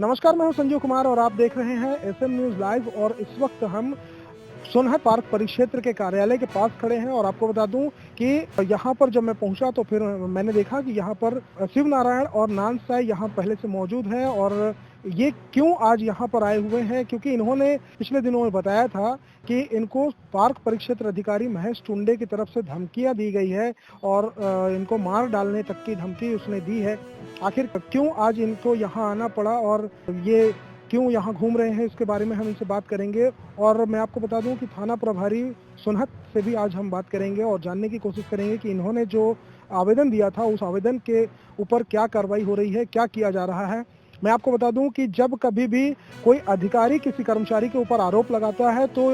नमस्कार, मैं हूं संजीव कुमार और आप देख रहे हैं एसएम न्यूज लाइव। और इस वक्त हम सोनहत पार्क परिक्षेत्र के कार्यालय के पास खड़े हैं और आपको बता दूं कि यहां पर जब मैं पहुंचा तो फिर मैंने देखा कि यहां पर शिव नारायण और नान साई यहां पहले से मौजूद हैं। और ये क्यों आज यहां पर आए हुए हैं, क्योंकि इन्होंने पिछले दिनों में बताया था कि इनको पार्क परिक्षेत्र अधिकारी महेश टुंडे की तरफ से धमकियां दी गई है और इनको मार डालने तक की धमकी उसने दी है। आखिर क्यों आज इनको यहाँ आना पड़ा और ये क्यों यहाँ घूम रहे हैं, इसके बारे में हम इनसे बात करेंगे। और मैं आपको बता दूं कि थाना प्रभारी सोनहत से भी आज हम बात करेंगे और जानने की कोशिश करेंगे कि इन्होंने जो आवेदन दिया था उस आवेदन के ऊपर क्या कार्रवाई हो रही है, क्या किया जा रहा है। मैं आपको बता दूं कि जब कभी भी कोई अधिकारी किसी कर्मचारी के ऊपर आरोप लगाता है तो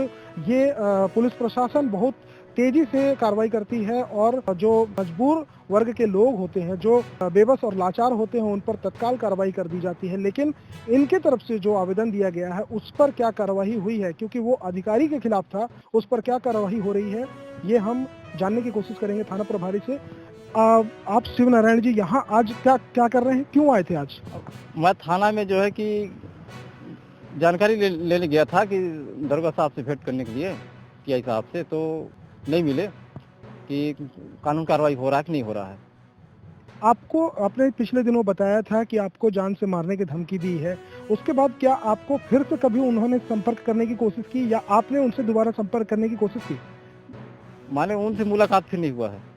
ये पुलिस प्रशासन बहुत तेजी से कार्रवाई करती है और जो मजबूर वर्ग के लोग होते हैं, जो बेबस और लाचार होते हैं, उन पर तत्काल कार्रवाई कर दी जाती है। लेकिन इनके तरफ से जो आवेदन दिया गया है उस पर क्या कार्रवाई हुई है, क्योंकि वो अधिकारी के खिलाफ था, उस पर क्या कार्रवाई हो रही है ये हम जानने की कोशिश करेंगे थाना प्रभारी से। आप शिव नारायण जी यहाँ आज क्या क्या कर रहे हैं, क्यों आए थे आज? मैं थाना में जो है कि जानकारी लेने गया था कि दरोगा साहब से भेंट करने के लिए पीआई साहब से, तो नहीं मिले कि कानून कार्रवाई हो रहा है कि नहीं हो रहा है। आपको आपने पिछले दिनों बताया था कि आपको जान से मारने की धमकी दी है, उसके बाद क्या आपको फिर से कभी उन्होंने संपर्क करने की कोशिश की या आपने उनसे दोबारा संपर्क करने की कोशिश की? माने उनसे मुलाकात फिर नहीं हुआ है।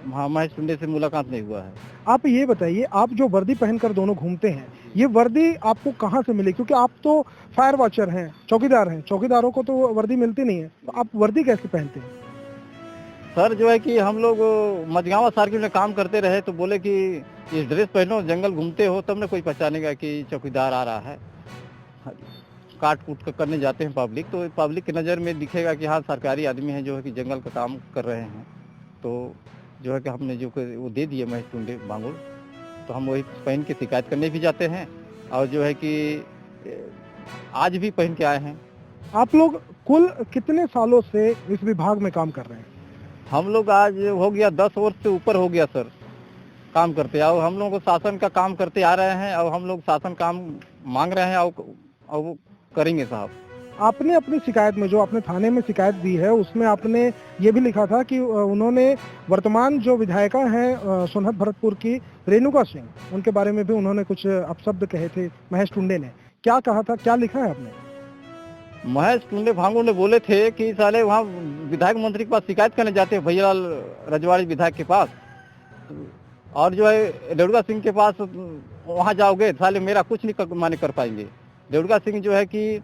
हाँ, महेश टुंडे से मुलाकात नहीं हुआ है। आप ये बताइए, आप जो वर्दी पहनकर दोनों घूमते हैं, ये वर्दी आपको कहाँ से मिली? क्योंकि आप तो फायर वॉचर हैं, चौकीदार हैं, चौकीदारों को तो वर्दी मिलती नहीं है, तो आप वर्दी कैसे पहनते हैं? सर जो है कि हम लोग मझगावा सर्किल में काम करते रहे तो बोले कि ये ड्रेस पहनो, जंगल घूमते हो, तब न कोई पहचानेगा कि चौकीदार आ रहा है। काट कूट कर करने जाते हैं पब्लिक, तो पब्लिक की नज़र में दिखेगा कि हाँ सरकारी आदमी है जो है कि जंगल का काम कर रहे हैं। तो जो है कि हमने जो वो दे दिए महेश टुंडे बांगुल, तो हम वही पहन के शिकायत करने भी जाते हैं और जो है कि आज भी पहन के आए हैं। आप लोग कुल कितने सालों से इस विभाग में काम कर रहे हैं? हम लोग आज हो गया 10 वर्ष से ऊपर हो गया सर काम करते, और हम लोग शासन का काम करते आ रहे हैं और हम लोग शासन काम मांग रहे हैं और वो करेंगे साहब। आपने अपनी शिकायत में, जो आपने थाने में शिकायत दी है, उसमें आपने ये भी लिखा था कि उन्होंने वर्तमान जो विधायिका हैं सोनहत भरतपुर की रेणुका सिंह, उनके बारे में भी उन्होंने कुछ अपशब्द कहे थे महेश टुंडे ने। क्या कहा था, क्या लिखा है आपने? महेश टुंडे भांगू ने बोले थे कि साले वहाँ विधायक मंत्री के पास शिकायत करने जाते हैं, भैयालाल रजवाड़ी विधायक के पास, और जो है रेणुका सिंह के पास वहाँ जाओगे साले मेरा कुछ नहीं माने कर पाएंगे। रेणुका सिंह जो है कि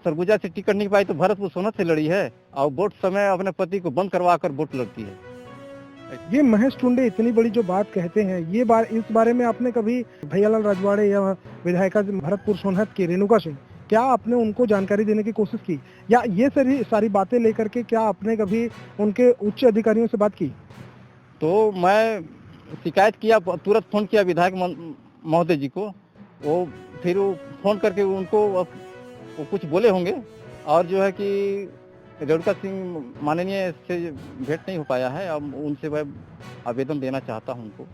सरगुजा से टिकट नहीं पाई तो भरतपुर सोनहत से लड़ी है और वोट समय अपने पति को बंद करवा कर वोट लड़ती है। ये महेश टुंडे इतनी बड़ी जो बात कहते हैं, ये इस बारे में आपने कभी भैयालाल रजवाड़े या विधायिका भरतपुर सोनहत की रेणुका सिंह, क्या आपने उनको जानकारी देने की कोशिश की, या ये सारी बातें लेकर के क्या आपने कभी उनके उच्च अधिकारियों से बात की? तो मैं शिकायत किया, तुरंत फोन किया विधायक महोदय जी को, वो फिर वो फोन करके उनको वो कुछ बोले होंगे, और जो है कि रेणुका सिंह माननीय से भेंट नहीं हो पाया है। अब उनसे मैं आवेदन देना चाहता हूं उनको।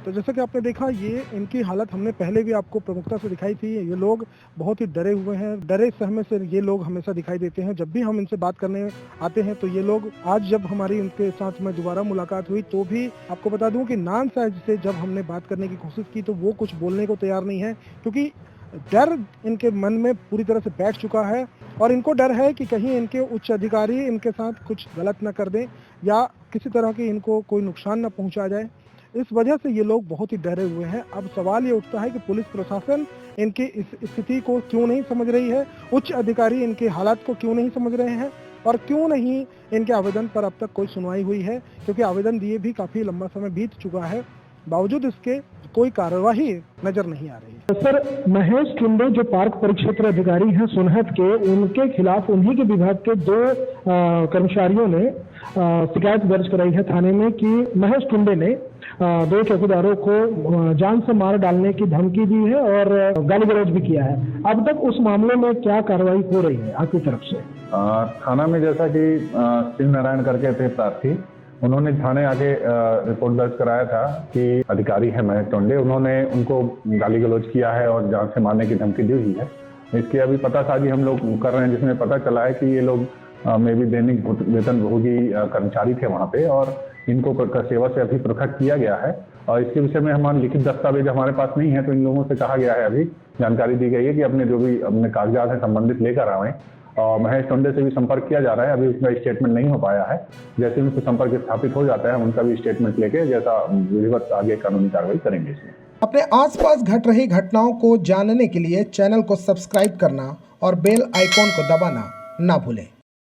तो जैसा कि आपने देखा, ये इनकी हालत हमने पहले भी आपको प्रमुखता से दिखाई थी। ये लोग बहुत ही डरे हुए हैं, डरे सहमे से ये लोग हमेशा दिखाई देते हैं। जब भी हम इनसे बात करने आते हैं तो ये लोग, आज जब हमारी इनके साथ में दोबारा मुलाकात हुई तो भी आपको बता दूं कि नान साहब से जब हमने बात करने की कोशिश की तो वो कुछ बोलने को तैयार नहीं है, क्योंकि डर इनके मन में पूरी तरह से बैठ चुका है और इनको डर है कि कहीं इनके उच्च अधिकारी इनके साथ कुछ गलत न कर दें या किसी तरह की इनको कोई नुकसान न पहुंचा जाए। इस वजह से ये लोग बहुत ही डरे हुए हैं। अब सवाल ये उठता है कि पुलिस प्रशासन इनकी इस स्थिति को क्यों नहीं समझ रही है, उच्च अधिकारी इनकी हालात को क्यों नहीं समझ रहे हैं, और क्यों नहीं इनके आवेदन पर अब तक कोई सुनवाई हुई है, क्योंकि आवेदन दिए भी काफी लंबा समय बीत चुका है, बावजूद इसके कोई कार्यवाही नजर नहीं आ रही है। सर, महेश टुंडे जो पार्क परिक्षेत्र अधिकारी हैं सोनहत के, उनके खिलाफ उन्हीं के विभाग के 2 कर्मचारियों ने शिकायत दर्ज कराई है थाने में कि महेश टुंडे ने 2 चौकीदारों को जान से मार डालने की धमकी दी है और गाली गलौज भी किया है। अब तक उस मामले में क्या कार्रवाई हो रही है आपकी तरफ से? थाना में जैसा कि शिव नारायण करके थे प्रार्थी, उन्होंने थाने आके रिपोर्ट दर्ज कराया था कि अधिकारी है महेश टोंडे, उन्होंने उनको गाली गलौज किया है और जान से मारने की धमकी दी हुई है। इसकी अभी पतासाजी हम लोग कर रहे हैं, जिसमें पता चला है कि ये लोग में भी दैनिक वेतनभोगी कर्मचारी थे वहाँ पे और इनको सेवा से अभी पृथक किया गया है। और इसके विषय में हमारे लिखित दस्तावेज हमारे पास नहीं है, तो इन लोगों से कहा गया है, अभी जानकारी दी गई है कि अपने जो भी अपने कागजात हैं संबंधित लेकर आएं। और महेश टोंडे से भी संपर्क किया जा रहा है, अभी उसका स्टेटमेंट नहीं हो पाया है। जैसे उनसे संपर्क स्थापित हो जाता है, उनका भी स्टेटमेंट लेके जैसा विधिवत आगे कानूनी कार्रवाई करेंगे इसमें। अपने आसपास घट रही घटनाओं को जानने के लिए चैनल को सब्सक्राइब करना और बेल आइकॉन को दबाना ना भूलें।